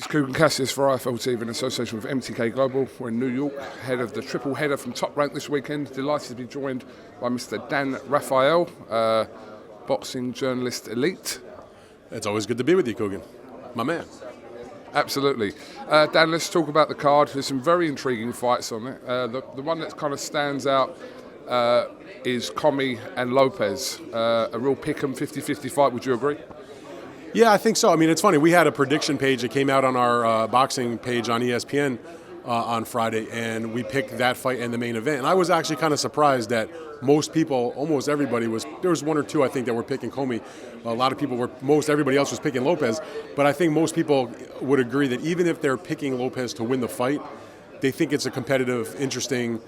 KUGAN CASSIUS for Rafael TV in association with MTK Global. We're in New York, ahead of the triple header from Top Rank this weekend. Delighted to be joined by Mr. Dan Rafael, boxing journalist elite. It's always good to be with you, KUGAN. My man. Absolutely. Dan, let's talk about the card. There's some very intriguing fights on it. The one that kind of stands out is Commey and Lopez. A real pick-em 50-50 fight, would you agree? Yeah, I think so. I mean, it's funny. We had a prediction page that came out on our boxing page on ESPN on Friday, and we picked that fight and the main event. And I was actually kind of surprised that most people, almost everybody there was one or two, I think, that were picking Commey. A lot of people everybody else was picking Lopez. But I think most people would agree that even if they're picking Lopez to win the fight, they think it's a competitive, interesting,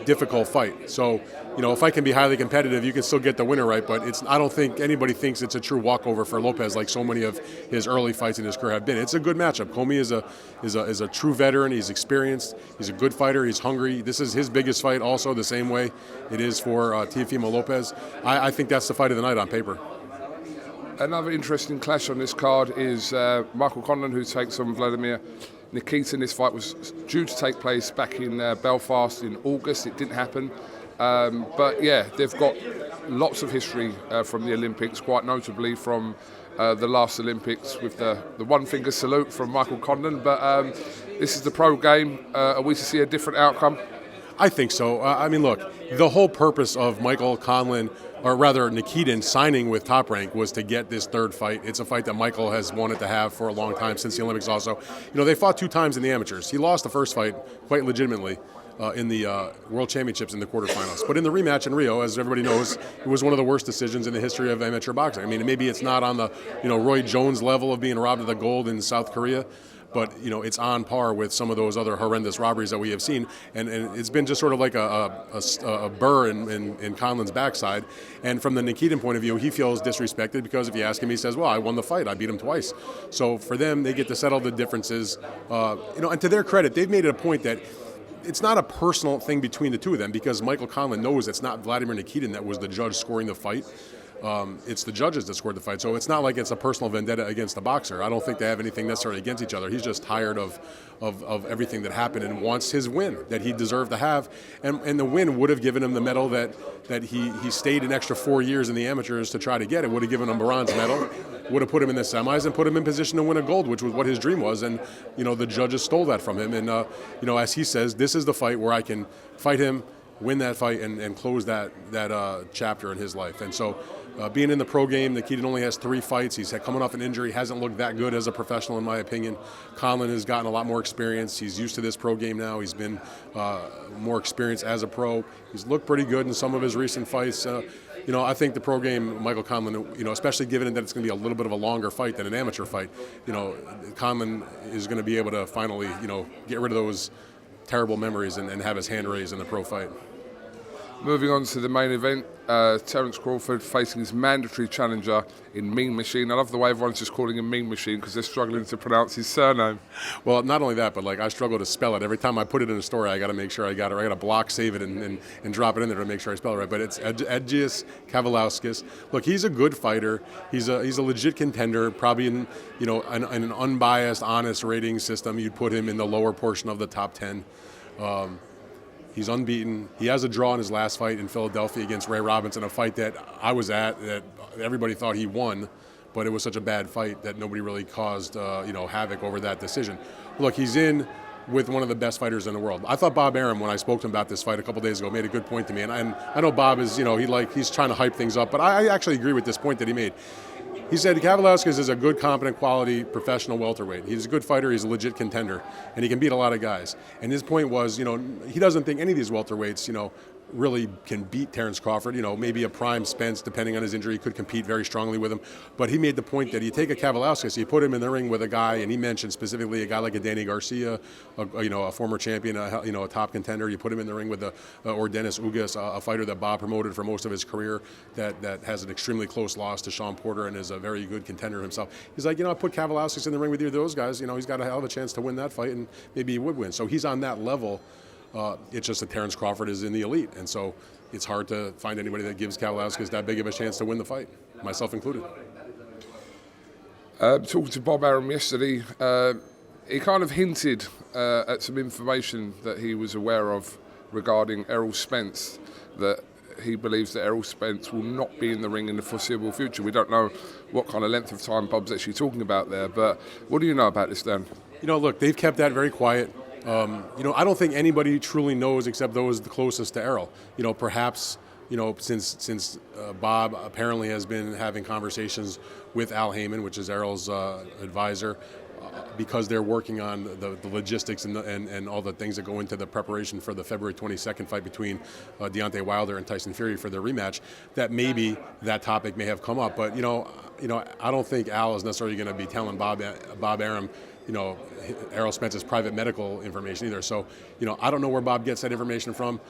difficult fight. So, a fight can be highly competitive. You can still get the winner right, but I don't think anybody thinks it's a true walkover for Lopez like so many of his early fights in his career have been. It's a good matchup. Commey is a true veteran. He's experienced. He's a good fighter. He's hungry. This is his biggest fight also, the same way it is for Teofimo Lopez. I think that's the fight of the night on paper. Another interesting clash on this card is Michael Conlan, who takes on Vladimir Nikitin. This fight was due to take place back in Belfast in August. It didn't happen. But yeah, they've got lots of history from the Olympics, quite notably from the last Olympics with the one-finger salute from Michael Conlan. But this is the pro game. Are we to see a different outcome? I think so. I mean, look, the whole purpose of Michael Conlan, or rather Nikitin, signing with Top Rank was to get this third fight. It's a fight that Michael has wanted to have for a long time, since the Olympics also. They fought 2 times in the amateurs. He lost the first fight quite legitimately in the World Championships in the quarterfinals. But in the rematch in Rio, as everybody knows, it was one of the worst decisions in the history of amateur boxing. I mean, maybe it's not on the Roy Jones level of being robbed of the gold in South Korea, but it's on par with some of those other horrendous robberies that we have seen, and it's been just sort of like a burr in Conlan's backside. And from the Nikitin point of view, he feels disrespected because if you ask him, he says, "Well, I won the fight. I beat him twice." So for them, they get to settle the differences. And to their credit, they've made it a point that it's not a personal thing between the two of them, because Michael Conlan knows it's not Vladimir Nikitin that was the judge scoring the fight. It's the judges that scored the fight. So it's not like it's a personal vendetta against the boxer. I don't think they have anything necessarily against each other. He's just tired of everything that happened and wants his win that he deserved to have. And the win would have given him the medal that he stayed an extra 4 years in the amateurs to try to get. It would have given him a bronze medal, would have put him in the semis and put him in position to win a gold, which was what his dream was. And, the judges stole that from him. And, as he says, this is the fight where I can fight him, win that fight, and close that chapter in his life. And so being in the pro game, Nikitin only has 3 fights. He's coming off an injury, hasn't looked that good as a professional in my opinion. Conlan has gotten a lot more experience. He's used to this pro game now. He's been more experienced as a pro. He's looked pretty good in some of his recent fights. I think the pro game, Michael Conlan, especially given that it's going to be a little bit of a longer fight than an amateur fight, Conlan is going to be able to finally, get rid of those terrible memories and have his hand raised in the pro fight. Moving on to the main event, Terence Crawford facing his mandatory challenger in Mean Machine. I love the way everyone's just calling him Mean Machine because they're struggling to pronounce his surname. Well, not only that, but I struggle to spell it. Every time I put it in a story, I got to make sure I got it right. I got to block, save it, and drop it in there to make sure I spell it right. But it's Edgius Kavaliauskas. Look, he's a good fighter. He's a legit contender. Probably in an unbiased, honest rating system, you'd put him in the lower portion of the top 10. He's unbeaten. He has a draw in his last fight in Philadelphia against Ray Robinson, a fight that I was at, that everybody thought he won, but it was such a bad fight that nobody really caused havoc over that decision. Look, he's in with one of the best fighters in the world. I thought Bob Arum, when I spoke to him about this fight a couple days ago, made a good point to me. And I know Bob is, he's trying to hype things up, but I actually agree with this point that he made. He said Kavaliauskas is a good, competent, quality, professional welterweight. He's a good fighter. He's a legit contender, and he can beat a lot of guys. And his point was, he doesn't think any of these welterweights, really can beat Terence Crawford. Maybe a prime Spence, depending on his injury, could compete very strongly with him. But he made the point that you take a Kavaliauskas, you put him in the ring with a guy, and he mentioned specifically a guy like a Danny Garcia, a former champion, a top contender. You put him in the ring with or Dennis Ugas, a fighter that Bob promoted for most of his career, that has an extremely close loss to Sean Porter and is a very good contender himself. He's like, I put Kavaliauskas in the ring with either of those guys. He's got a hell of a chance to win that fight, and maybe he would win. So he's on that level. It's just that Terence Crawford is in the elite, and so it's hard to find anybody that gives Kavaliauskas that big of a chance to win the fight, myself included. Talking to Bob Arum yesterday, he kind of hinted at some information that he was aware of regarding Errol Spence, that he believes that Errol Spence will not be in the ring in the foreseeable future. We don't know what kind of length of time Bob's actually talking about there, but what do you know about this, Dan? Look, they've kept that very quiet. I don't think anybody truly knows except those the closest to Errol. Perhaps, since Bob apparently has been having conversations with Al Heyman, which is Errol's advisor, because they're working on the logistics and all the things that go into the preparation for the February 22nd fight between Deontay Wilder and Tyson Fury for their rematch, that maybe that topic may have come up. But, I don't think Al is necessarily going to be telling Bob Arum, Errol Spence's private medical information either. So, I don't know where Bob gets that information from.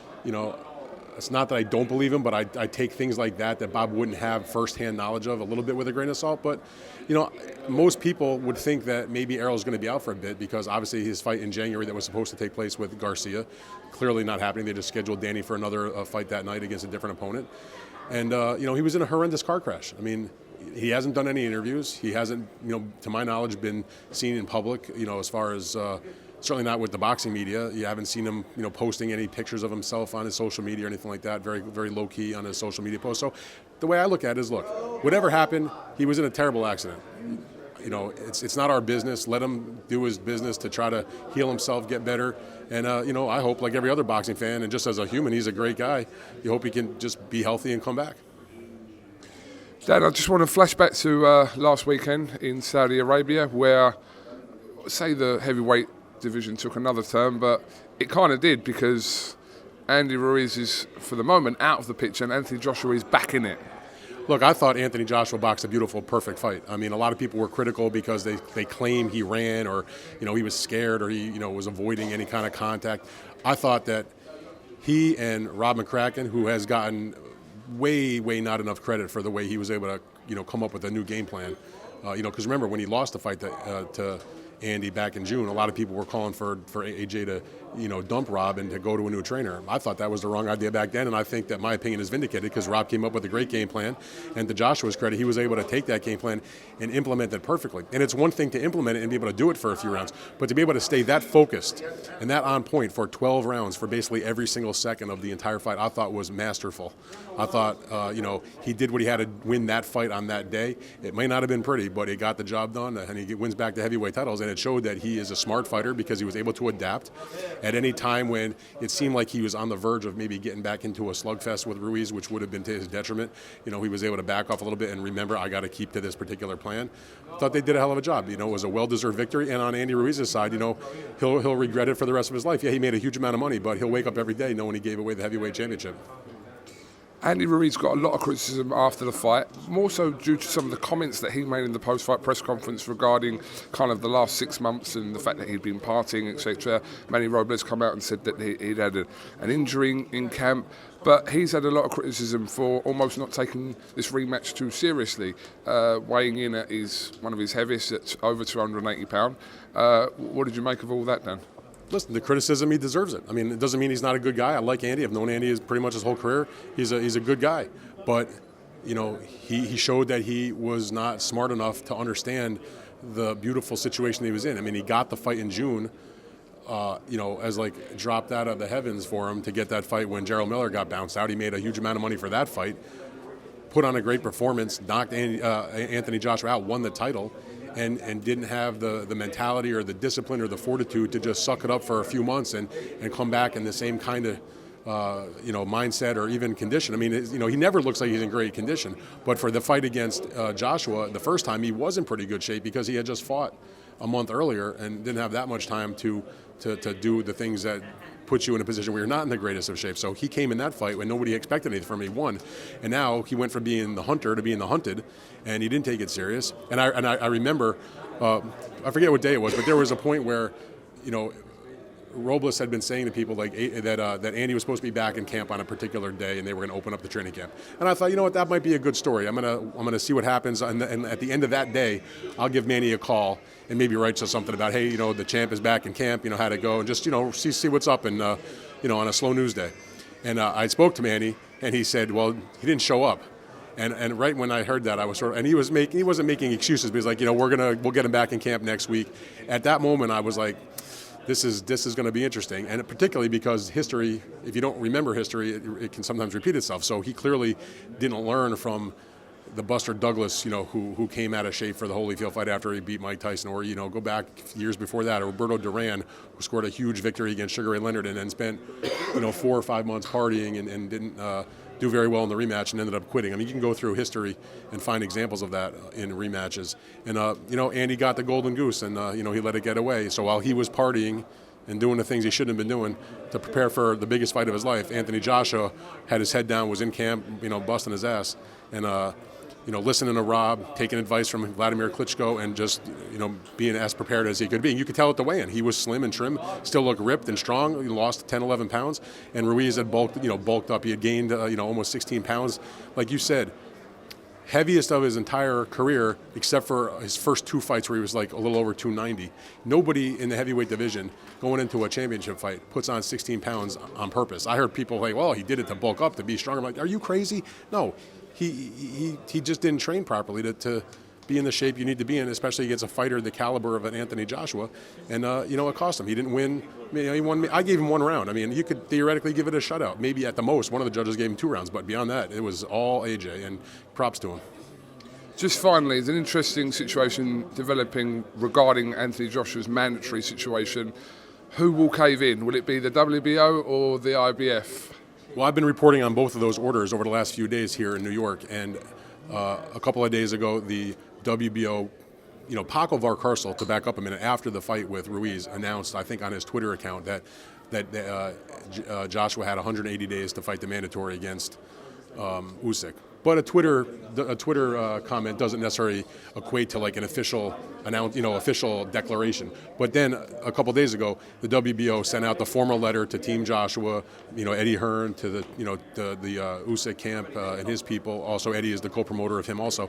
It's not that I don't believe him, but I take things like that Bob wouldn't have firsthand knowledge of a little bit with a grain of salt. But, most people would think that maybe Errol's going to be out for a bit because obviously his fight in January that was supposed to take place with Garcia, clearly not happening. They just scheduled Danny for another fight that night against a different opponent. And, he was in a horrendous car crash. I mean, he hasn't done any interviews. He hasn't, to my knowledge, been seen in public, as far as certainly not with the boxing media. You haven't seen him, posting any pictures of himself on his social media or anything like that. Very, very low key on his social media posts. So the way I look at it is, look, whatever happened, he was in a terrible accident. It's not our business. Let him do his business to try to heal himself, get better. And, I hope, like every other boxing fan, and just as a human, he's a great guy. You hope he can just be healthy and come back. Dan, I just want to flash back to last weekend in Saudi Arabia where, say, the heavyweight division took another turn, but it kind of did because Andy Ruiz is, for the moment, out of the picture and Anthony Joshua is back in it. Look, I thought Anthony Joshua boxed a beautiful, perfect fight. I mean, a lot of people were critical because they claim he ran or, he was scared or he, was avoiding any kind of contact. I thought that he and Rob McCracken, who has gotten way not enough credit for the way he was able to, come up with a new game plan. Because remember, when he lost the fight to Andy back in June, a lot of people were calling for AJ to, dump Rob and to go to a new trainer. I thought that was the wrong idea back then, and I think that my opinion is vindicated because Rob came up with a great game plan, and to Joshua's credit, he was able to take that game plan and implement it perfectly. And it's one thing to implement it and be able to do it for a few rounds, but to be able to stay that focused and that on point for 12 rounds for basically every single second of the entire fight, I thought was masterful. I thought, he did what he had to win that fight on that day. It may not have been pretty, but he got the job done, and he wins back the heavyweight titles, and it showed that he is a smart fighter because he was able to adapt at any time when it seemed like he was on the verge of maybe getting back into a slugfest with Ruiz, which would have been to his detriment. He was able to back off a little bit and remember, I got to keep to this particular plan. I thought they did a hell of a job. It was a well-deserved victory, and on Andy Ruiz's side, he'll regret it for the rest of his life. Yeah, he made a huge amount of money, but he'll wake up every day knowing he gave away the heavyweight championship. Andy Ruiz got a lot of criticism after the fight, more so due to some of the comments that he made in the post-fight press conference regarding kind of the last 6 months and the fact that he'd been partying, etc. Manny Robles come out and said that he'd had an injury in camp, but he's had a lot of criticism for almost not taking this rematch too seriously, weighing in at one of his heaviest at over 280 pounds. What did you make of all that, Dan? Listen, the criticism, he deserves it. I mean, it doesn't mean he's not a good guy. I like Andy. I've known Andy pretty much his whole career. He's a good guy. But, he showed that he was not smart enough to understand the beautiful situation he was in. I mean, he got the fight in June, as dropped out of the heavens for him to get that fight when Gerald Miller got bounced out. He made a huge amount of money for that fight, put on a great performance, knocked Anthony Joshua out, won the title. And didn't have the mentality or the discipline or the fortitude to just suck it up for a few months and come back in the same kind of mindset or even condition. I mean, he never looks like he's in great condition. But for the fight against Joshua, the first time, he was in pretty good shape because he had just fought a month earlier and didn't have that much time to do the things that puts you in a position where you're not in the greatest of shape. So he came in that fight when nobody expected anything from him. He won. And now he went from being the hunter to being the hunted, and he didn't take it serious. And I remember, I forget what day it was, but there was a point where, Robles had been saying to people that Andy was supposed to be back in camp on a particular day, and they were going to open up the training camp. And I thought, that might be a good story. I'm gonna see what happens, and at the end of that day, I'll give Manny a call and maybe write something about, hey, the champ is back in camp, how'd it go, and just see what's up, and on a slow news day. And I spoke to Manny, and he said, well, he didn't show up. And right when I heard that, I was sort of, and he wasn't making excuses, but he's like, we'll get him back in camp next week. At that moment, I was like, this is going to be interesting, and particularly because history, if you don't remember history, it can sometimes repeat itself. So he clearly didn't learn from the Buster Douglas, who came out of shape for the Holyfield fight after he beat Mike Tyson, or go back years before that, or Roberto Duran, who scored a huge victory against Sugar Ray Leonard and then spent 4 or 5 months partying and didn't do very well in the rematch and ended up quitting. I mean, you can go through history and find examples of that in rematches. And Andy got the golden goose, and he let it get away. So while he was partying and doing the things he shouldn't have been doing to prepare for the biggest fight of his life, Anthony Joshua had his head down, was in camp, busting his ass, and listening to Rob, taking advice from Vladimir Klitschko, and just, being as prepared as he could be. And you could tell at the weigh-in. He was slim and trim, still looked ripped and strong. He lost 10, 11 pounds. And Ruiz had bulked up. He had gained, almost 16 pounds. Like you said, heaviest of his entire career, except for his first 2 fights where he was like a little over 290. Nobody in the heavyweight division going into a championship fight puts on 16 pounds on purpose. I heard people like, well, he did it to bulk up, to be stronger. I'm like, are you crazy? No. He just didn't train properly to be in the shape you need to be in, especially against a fighter the caliber of an Anthony Joshua. And, it cost him. He didn't win. He won. I gave him 1 round. I mean, you could theoretically give it a shutout. Maybe at the most, one of the judges gave him 2 rounds. But beyond that, it was all AJ, and props to him. Just finally, there's an interesting situation developing regarding Anthony Joshua's mandatory situation. Who will cave in? Will it be the WBO or the IBF? Well, I've been reporting on both of those orders over the last few days here in New York, and a couple of days ago, the WBO, Paco Valcárcel, to back up a minute, after the fight with Ruiz, announced, I think on his Twitter account, that Joshua had 180 days to fight the mandatory against Usyk. But a Twitter comment doesn't necessarily equate to like an official official declaration. But then a couple days ago, the WBO sent out the formal letter to Team Joshua, Eddie Hearn, to the Usyk camp and his people. Also, Eddie is the co-promoter of him also,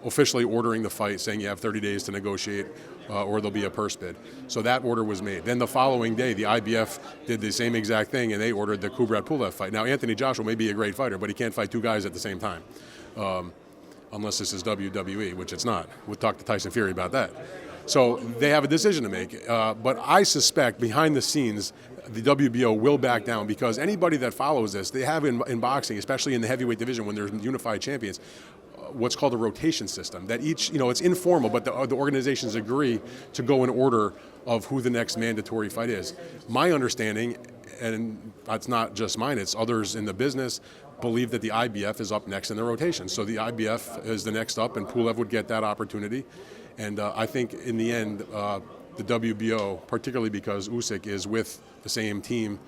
officially ordering the fight, saying you have 30 days to negotiate or there'll be a purse bid. So that order was made. Then the following day, the IBF did the same exact thing, and they ordered the Kubrat-Pulev fight. Now, Anthony Joshua may be a great fighter, but he can't fight 2 guys at the same time, unless this is WWE, which it's not. We'll talk to Tyson Fury about that. So they have a decision to make. But I suspect behind the scenes, the WBO will back down, because anybody that follows this, they have in boxing, especially in the heavyweight division when there's unified champions, what's called a rotation system, that each, it's informal, but the organizations agree to go in order of who the next mandatory fight is. My understanding, and that's not just mine, it's others in the business, believe that the IBF is up next in the rotation. So the IBF is the next up, and Pulev would get that opportunity. And I think in the end, the WBO, particularly because Usyk is with the same team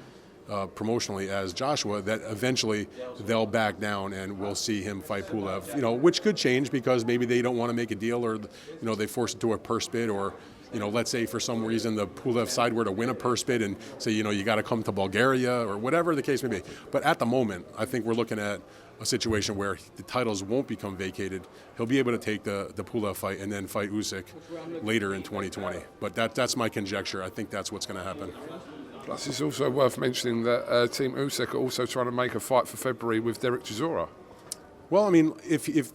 promotionally as Joshua, that eventually they'll back down and we'll see him fight Pulev, which could change because maybe they don't want to make a deal, or, they force it to a purse bid, or, let's say for some reason the Pulev side were to win a purse bid and say, you got to come to Bulgaria, or whatever the case may be. But at the moment, I think we're looking at a situation where the titles won't become vacated. He'll be able to take the Pulev fight and then fight Usyk later in 2020. But that's my conjecture. I think that's what's going to happen. Plus, it's also worth mentioning that Team Usyk are also trying to make a fight for February with Derek Chisora. Well, I mean, if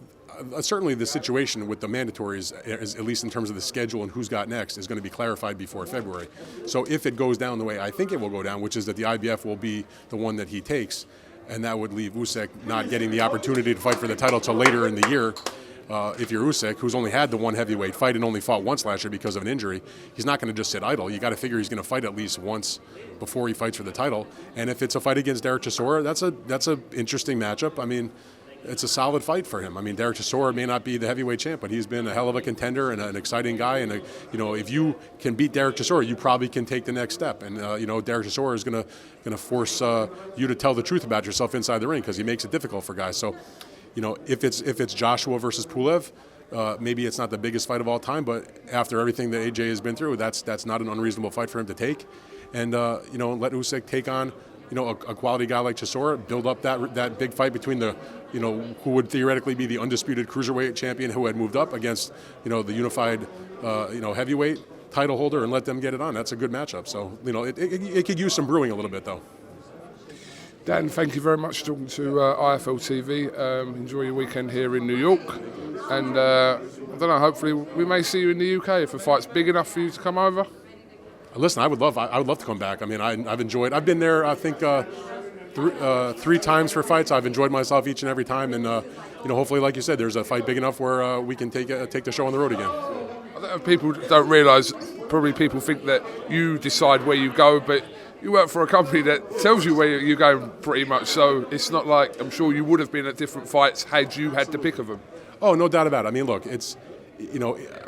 certainly the situation with the mandatories, at least in terms of the schedule and who's got next, is going to be clarified before February. So if it goes down the way I think it will go down, which is that the IBF will be the one that he takes, and that would leave Usyk not getting the opportunity to fight for the title till later in the year. If you're Usyk, who's only had the one heavyweight fight and only fought once last year because of an injury, he's not going to just sit idle. You got to figure he's going to fight at least once before he fights for the title. And if it's a fight against Derek Chisora, that's a interesting matchup. I mean, it's a solid fight for him. I mean, Derek Chisora may not be the heavyweight champ, but he's been a hell of a contender and an exciting guy. And if you can beat Derek Chisora, you probably can take the next step. And Derek Chisora is going to force you to tell the truth about yourself inside the ring, because he makes it difficult for guys. So, if it's Joshua versus Pulev, maybe it's not the biggest fight of all time, but after everything that AJ has been through, that's not an unreasonable fight for him to take. And let Usyk take on a quality guy like Chisora, build up that big fight between the who would theoretically be the undisputed cruiserweight champion who had moved up against the unified heavyweight title holder, and let them get it on. That's a good matchup. So it could use some brewing a little bit though. Dan, thank you very much for talking to IFL TV. Enjoy your weekend here in New York. And I don't know, hopefully we may see you in the UK if the fight's big enough for you to come over. Listen, I would love to come back. I mean, I've enjoyed. I've been there. I think 3 times for fights. I've enjoyed myself each and every time, and hopefully, like you said, there's a fight big enough where we can take the show on the road again. I think people don't realise. Probably people think that you decide where you go, but you work for a company that tells you where you're going pretty much. So it's not like I'm sure you would have been at different fights had you had to pick of them. Oh, no doubt about it. I mean, look, it's.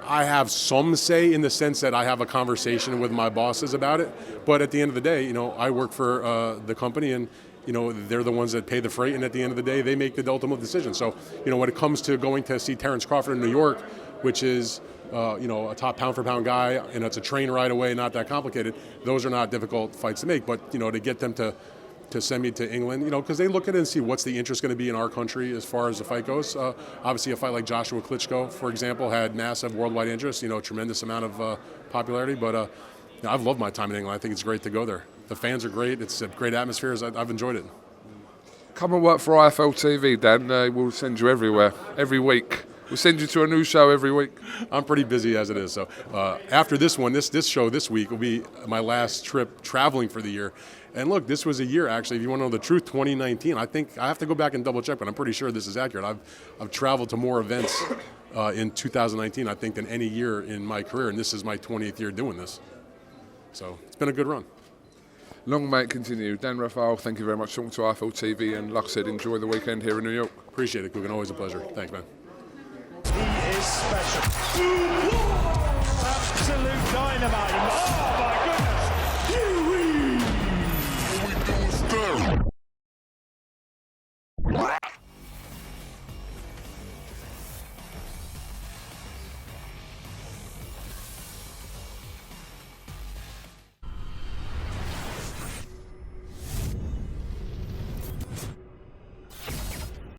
I have some say in the sense that I have a conversation with my bosses about it. But at the end of the day, I work for the company, and they're the ones that pay the freight. And at the end of the day, they make the ultimate decision. So, when it comes to going to see Terrence Crawford in New York, which is a top pound for pound guy, and it's a train right away, not that complicated. Those are not difficult fights to make. But to get them to send me to England, because they look at it and see what's the interest going to be in our country as far as the fight goes. Obviously, a fight like Joshua Klitschko, for example, had massive worldwide interest, tremendous amount of popularity. But I've loved my time in England. I think it's great to go there. The fans are great. It's a great atmosphere. I've enjoyed it. Come and work for IFL TV, Dan. We'll send you everywhere, every week. We'll send you to a new show every week. I'm pretty busy as it is. So after this one, this show this week will be my last trip traveling for the year. And look, this was a year, actually, if you want to know the truth, 2019. I think I have to go back and double check, but I'm pretty sure this is accurate. I've traveled to more events in 2019, I think, than any year in my career, and this is my 20th year doing this. So it's been a good run. Long may it continue. Dan Rafael, thank you very much for talking to IFL TV, and like I said, enjoy the weekend here in New York. Appreciate it, KUGAN. Always a pleasure. Thanks, man. He is special. Absolute dynamite. Oh!